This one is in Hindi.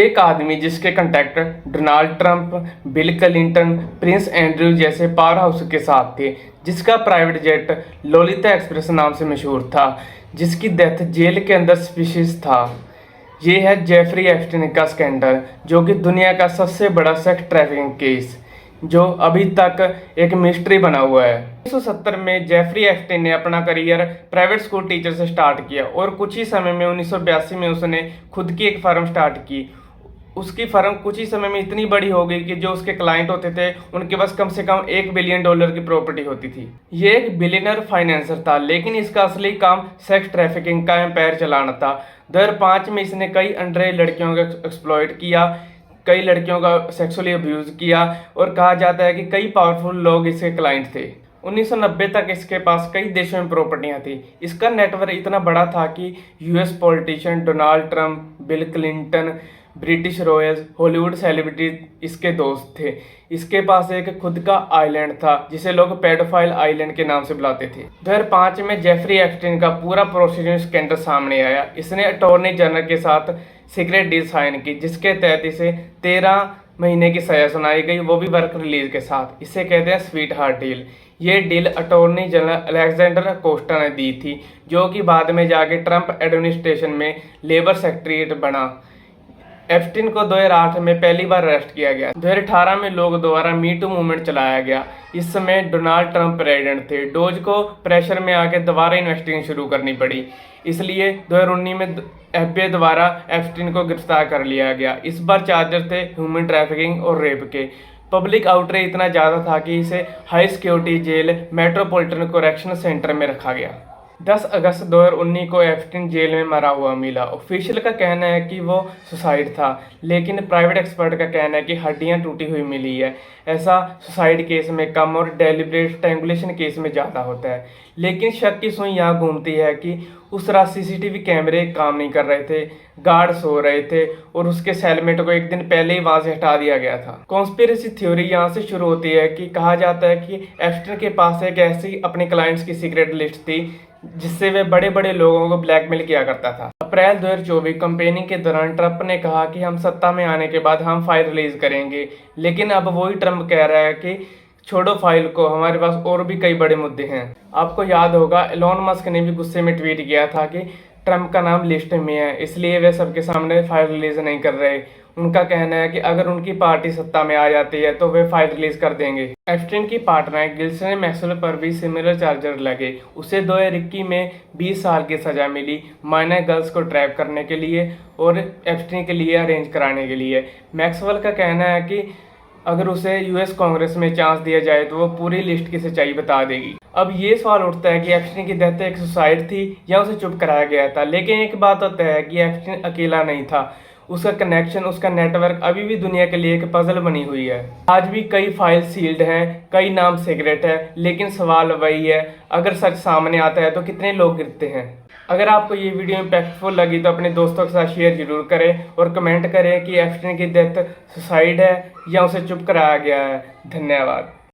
एक आदमी जिसके contact Donald Trump, bill Clinton, Prince Andrew जैसे पावर हाउस के साथ थे, जिसका प्राइवेट जेट लोलिता एक्सप्रेस नाम से मशहूर था, जिसकी डेथ जेल के अंदर स्पीशीज था। ये है जेफरी एप्स्टीन का स्कैंडल, जो कि दुनिया का सबसे बड़ा सेक्स ट्रैफिकिंग केस, जो अभी तक एक मिस्ट्री बना हुआ है। 1970 में जेफरी एप्स्टीन ने अपना करियर प्राइवेट स्कूल टीचर से स्टार्ट किया और कुछ ही समय में 1982 में उसने खुद की एक फर्म स्टार्ट की। उसकी फर्म कुछ ही समय में इतनी बड़ी हो गई कि जो उसके क्लाइंट होते थे उनके पास कम से कम $1 बिलियन की प्रॉपर्टी होती थी। ये एक बिलियनर फाइनेंसर था, लेकिन इसका असली काम सेक्स ट्रैफिकिंग का एम्पायर चलाना था। 2005 में इसने कई अंडर लड़कियों का एक्सप्लॉइट किया, कई लड़कियों का सेक्सुअली अब्यूज किया और कहा जाता है कि कई पावरफुल लोग इसके क्लाइंट थे। 1990 तक इसके पास कई देशों में प्रॉपर्टियां थी। इसका नेटवर्क इतना बड़ा था कि US politician Donald Trump, bill Clinton, British Royals, Hollywood celebrity इसके दोस्त थे। इसके पास एक खुद का आइलैंड था जिसे लोग पेडोफाइल आइलैंड के नाम से बुलाते थे। 2005 में जेफरी एप्स्टीन का पूरा प्रोसीजर स्कैंडल सामने आया। इसने अटॉर्नी जनरल के साथ सीक्रेट डील साइन की, जिसके तहत इसे 13 महीने की सजा सुनाई गई, वो भी वर्क रिलीज के साथ। इसे कहते हैं स्वीट हार्ट डील। ये deal attorney general Alexander Costa ने दी थी, जो कि बाद में जाके ट्रंप एडमिनिस्ट्रेशन में लेबर सेक्रेटरी बना। एप्स्टीन को 2008 में पहली बार अरेस्ट किया गया। 2018 में लोग दोबारा मी टू मूवमेंट चलाया गया। इस समय डोनाल्ड ट्रंप प्रेसिडेंट थे। डोज को प्रेशर में आके दोबारा इन्वेस्टिगेशन शुरू करनी पड़ी, इसलिए 2019 में एफबीआई द्वारा एप्स्टीन को गिरफ्तार कर लिया गया। इस बार चार्जर थे ह्यूमन ट्रैफिकिंग और रेप के। पब्लिक आउटरीच इतना ज़्यादा था कि इसे high security jail metropolitan correction centre में रखा गया। 10 अगस्त 2019 को एप्स्टीन जेल में मरा हुआ मिला। ऑफिशियल का कहना है कि वो सुसाइड था, लेकिन प्राइवेट एक्सपर्ट का कहना है कि हड्डियां टूटी हुई मिली है। ऐसा सुसाइड केस में कम और डेलिब्रेट स्ट्रैंगुलेशन केस में ज़्यादा होता है। लेकिन शक की सुई यहाँ घूमती है कि उस रात सीसीटीवी कैमरे काम नहीं कर रहे थे, गार्ड सो रहे थे और उसके सेलमेट को एक दिन पहले ही वहां से हटा दिया गया था। कॉन्स्पिरेसी थ्योरी यहाँ से शुरू होती है कि कहा जाता है कि एप्स्टीन के पास एक ऐसी अपने क्लाइंट्स की सीक्रेट लिस्ट थी जिससे वे बड़े बड़े लोगों को ब्लैकमेल किया करता था। अप्रैल 2024 कैंपेनिंग के दौरान ट्रंप ने कहा कि हम सत्ता में आने के बाद हम फाइल रिलीज करेंगे, लेकिन अब वही ट्रंप कह रहा है कि छोड़ो फाइल को, हमारे पास और भी कई बड़े मुद्दे हैं। आपको याद होगा एलोन मस्क ने भी गुस्से में ट्वीट किया था कि ट्रंप का नाम लिस्ट में है, इसलिए वे सबके सामने फाइल रिलीज नहीं कर रहे। उनका कहना है कि अगर उनकी पार्टी सत्ता में आ जाती है तो वे फाइल रिलीज कर देंगे। एप्स्टीन की पार्टनर गिल्सन मैक्सवेल पर भी सिमिलर चार्जर लगे। उसे 2021 में 20 साल की सजा मिली, माइनर गर्ल्स को ट्रैप करने के लिए और एप्स्टीन के लिए अरेंज कराने के लिए। मैक्सवेल का कहना है कि अगर उसे यूएस कांग्रेस में चांस दिया जाए तो वो पूरी लिस्ट की सच्चाई बता देगी। अब ये सवाल उठता है कि एप्स्टीन की डेथ एक सुसाइड थी या उसे चुप कराया गया था। लेकिन एक बात होता है कि एप्स्टीन अकेला नहीं था। उसका कनेक्शन, उसका नेटवर्क अभी भी दुनिया के लिए एक पजल बनी हुई है। आज भी कई फाइल सील्ड हैं, कई नाम सीक्रेट है, लेकिन सवाल वही है, अगर सच सामने आता है तो कितने लोग गिरते हैं। अगर आपको ये वीडियो इम्पैक्टफुल लगी तो अपने दोस्तों के साथ शेयर जरूर करें और कमेंट करें कि एप्स्टीन की डेथ सुसाइड है या उसे चुप कराया गया है। धन्यवाद।